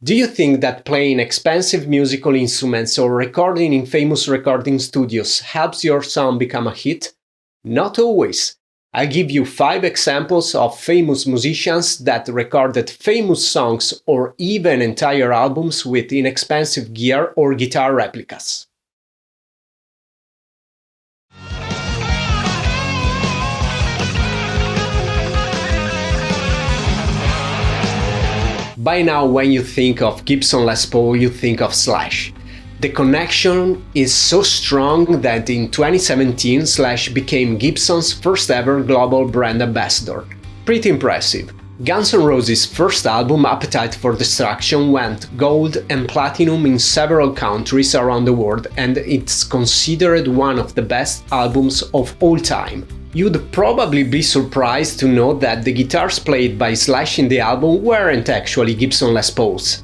Do you think that playing expensive musical instruments or recording in famous recording studios helps your song become a hit? Not always. I'll give you 5 examples of famous musicians that recorded famous songs or even entire albums with inexpensive gear or guitar replicas. By now, when you think of Gibson Les Paul, you think of Slash. The connection is so strong that in 2017 Slash became Gibson's first ever global brand ambassador. Pretty impressive. Guns N' Roses' first album, Appetite for Destruction, went gold and platinum in several countries around the world, and it's considered one of the best albums of all time. You'd probably be surprised to know that the guitars played by Slash in the album weren't actually Gibson Les Pauls.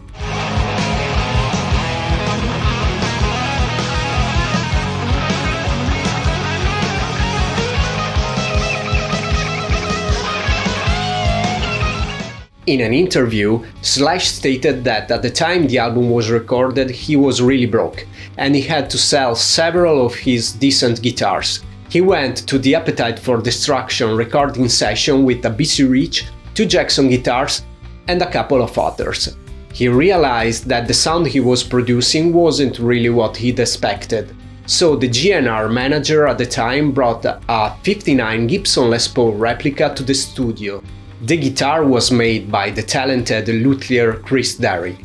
In an interview, Slash stated that at the time the album was recorded he was really broke, and he had to sell several of his decent guitars. He went to the Appetite for Destruction recording session with a BC Rich, 2 Jackson guitars, and a couple of others. He realized that the sound he was producing wasn't really what he'd expected. So the GNR manager at the time brought a '59 Gibson Les Paul replica to the studio. The guitar was made by the talented luthier Chris Derrick.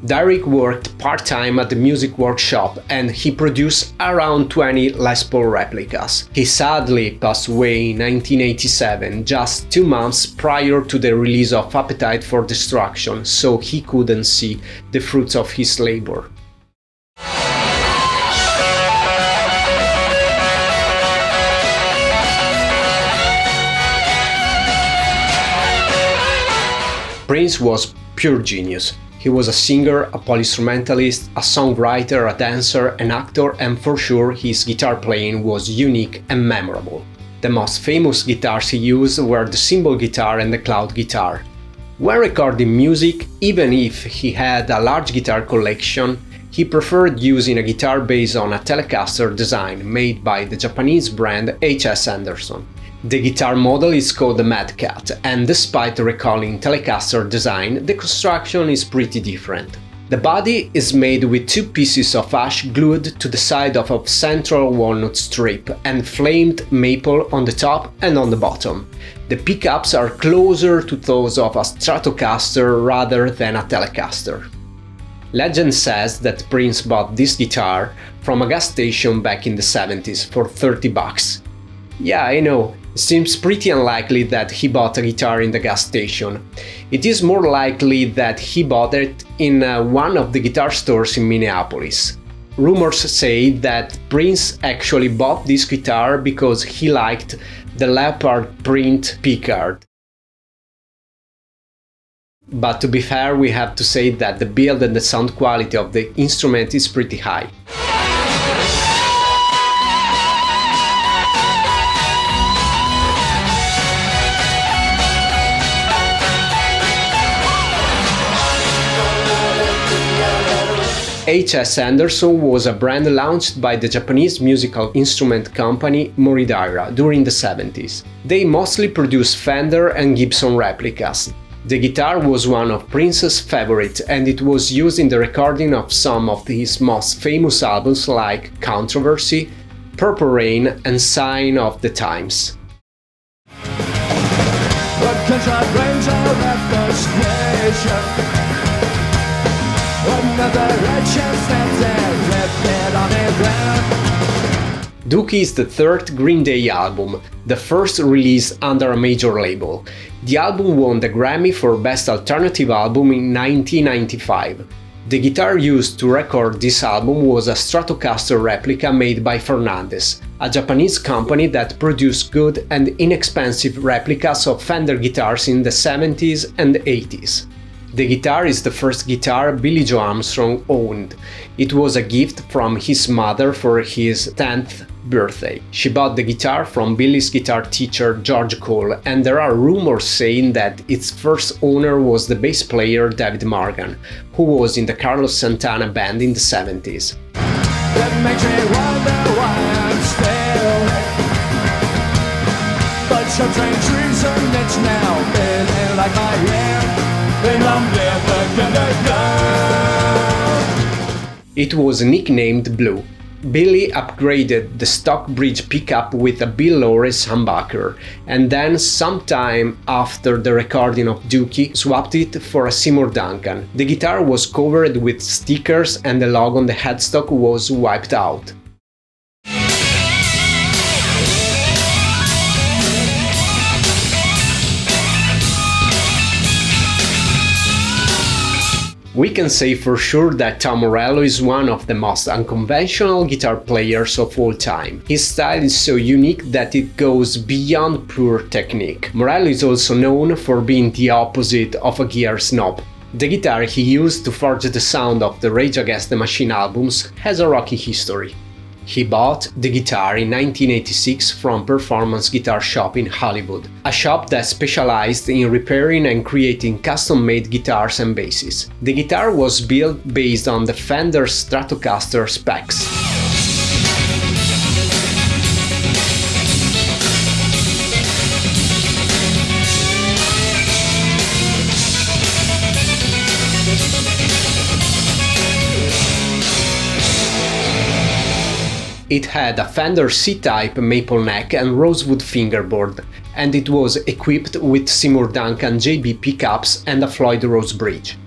Derrick worked part-time at the music workshop and he produced around 20 Les Paul replicas. He sadly passed away in 1987, just 2 months prior to the release of Appetite for Destruction, so he couldn't see the fruits of his labor. Prince was pure genius. He was a singer, a polyinstrumentalist, a songwriter, a dancer, an actor, and for sure his guitar playing was unique and memorable. The most famous guitars he used were the cymbal guitar and the cloud guitar. When recording music, even if he had a large guitar collection, he preferred using a guitar based on a Telecaster design made by the Japanese brand H.S. Anderson. The guitar model is called the Mad Cat, and despite recalling Telecaster design, the construction is pretty different. The body is made with 2 pieces of ash glued to the side of a central walnut strip and flamed maple on the top and on the bottom. The pickups are closer to those of a Stratocaster rather than a Telecaster. Legend says that Prince bought this guitar from a gas station back in the 70s for $30. Yeah, I know. Seems pretty unlikely that he bought a guitar in the gas station. It is more likely that he bought it in one of the guitar stores in Minneapolis. Rumors say that Prince actually bought this guitar because he liked the leopard print pickguard. But to be fair, we have to say that the build and the sound quality of the instrument is pretty high. H.S. Anderson was a brand launched by the Japanese musical instrument company Morello during the 70s. They mostly produced Fender and Gibson replicas. The guitar was one of Prince's favorites and it was used in the recording of some of his most famous albums like Controversy, Purple Rain and Sign of the Times. Dookie is the 3rd Green Day album, the first released under a major label. The album won the Grammy for Best Alternative Album in 1995. The guitar used to record this album was a Stratocaster replica made by Fernandez, a Japanese company that produced good and inexpensive replicas of Fender guitars in the 70s and 80s. The guitar is the first guitar Billie Joe Armstrong owned. It was a gift from his mother for his 10th birthday. She bought the guitar from Billie's guitar teacher George Cole, and there are rumors saying that its first owner was the bass player David Morgan, who was in the Carlos Santana band in the 70s. That makes me wonder why I'm still but some strange reason it's now feeling like I am, and I'm never gonna go. It was nicknamed Blue. Billie upgraded the stock bridge pickup with a Bill Lawrence humbucker, and then sometime after the recording of Dookie, swapped it for a Seymour Duncan. The guitar was covered with stickers and the logo on the headstock was wiped out. We can say for sure that Tom Morello is one of the most unconventional guitar players of all time. His style is so unique that it goes beyond pure technique. Morello is also known for being the opposite of a gear snob. The guitar he used to forge the sound of the Rage Against the Machine albums has a rocky history. He bought the guitar in 1986 from Performance Guitar Shop in Hollywood, a shop that specialized in repairing and creating custom-made guitars and basses. The guitar was built based on the Fender Stratocaster specs. It had a Fender C-type maple neck and rosewood fingerboard, and it was equipped with Seymour Duncan JB pickups and a Floyd Rose bridge.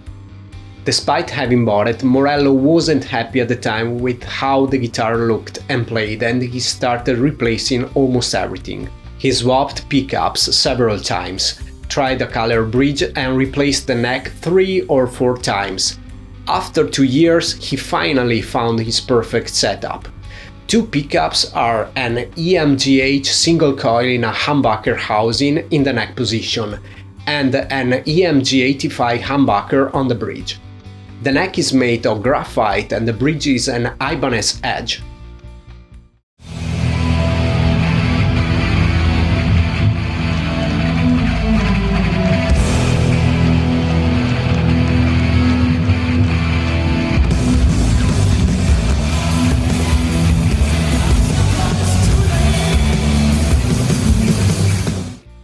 Despite having bought it, Morello wasn't happy at the time with how the guitar looked and played, and he started replacing almost everything. He swapped pickups several times, tried a color bridge and replaced the neck 3 or 4 times. After 2 years, he finally found his perfect setup. 2 pickups are an EMGH single coil in a humbucker housing in the neck position, and an EMG85 humbucker on the bridge. The neck is made of graphite and the bridge is an Ibanez Edge.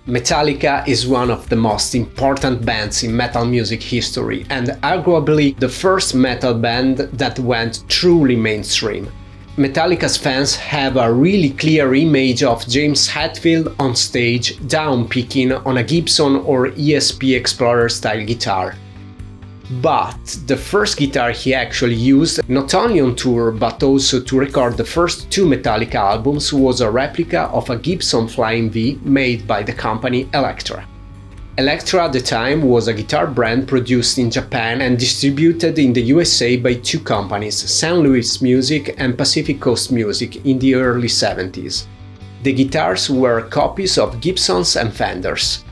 Metallica is one of the most important bands in metal music history and arguably the first metal band that went truly mainstream. Metallica's fans have a really clear image of James Hetfield on stage down-picking on a Gibson or ESP Explorer style guitar. But the first guitar he actually used, not only on tour but also to record the first 2 Metallica albums, was a replica of a Gibson Flying V made by the company Elektra. Elektra at the time was a guitar brand produced in Japan and distributed in the USA by 2 companies, St. Louis Music and Pacific Coast Music, in the early 70s. The guitars were copies of Gibsons and Fenders.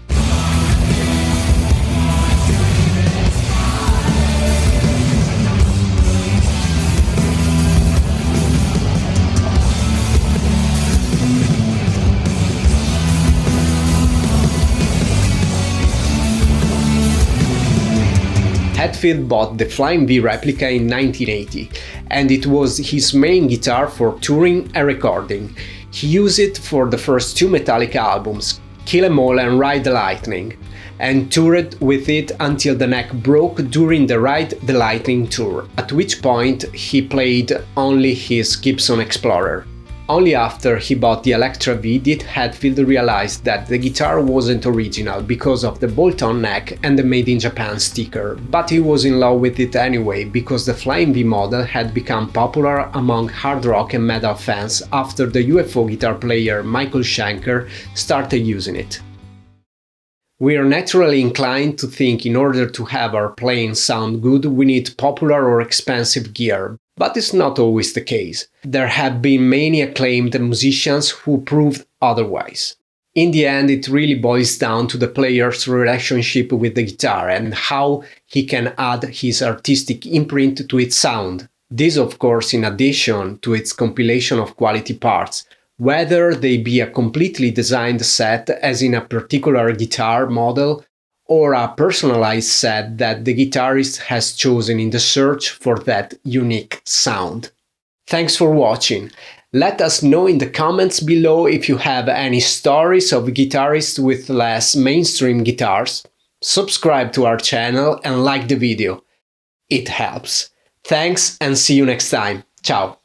Hetfield bought the Flying V replica in 1980, and it was his main guitar for touring and recording. He used it for the first 2 Metallica albums, Kill 'Em All and Ride the Lightning, and toured with it until the neck broke during the Ride the Lightning tour, at which point he played only his Gibson Explorer. Only after he bought the Elektra V did Hetfield realize that the guitar wasn't original because of the bolt-on neck and the Made in Japan sticker, but he was in love with it anyway because the Flying V model had become popular among hard rock and metal fans after the UFO guitar player Michael Schenker started using it. We are naturally inclined to think in order to have our playing sound good we need popular or expensive gear, but it's not always the case. There have been many acclaimed musicians who proved otherwise. In the end, it really boils down to the player's relationship with the guitar and how he can add his artistic imprint to its sound. This, of course, in addition to its compilation of quality parts, whether they be a completely designed set as in a particular guitar model or a personalized set that the guitarist has chosen in the search for that unique sound. Thanks for watching. Let us know in the comments below if you have any stories of guitarists with less mainstream guitars. Subscribe to our channel and like the video. It helps. Thanks and see you next time. Ciao!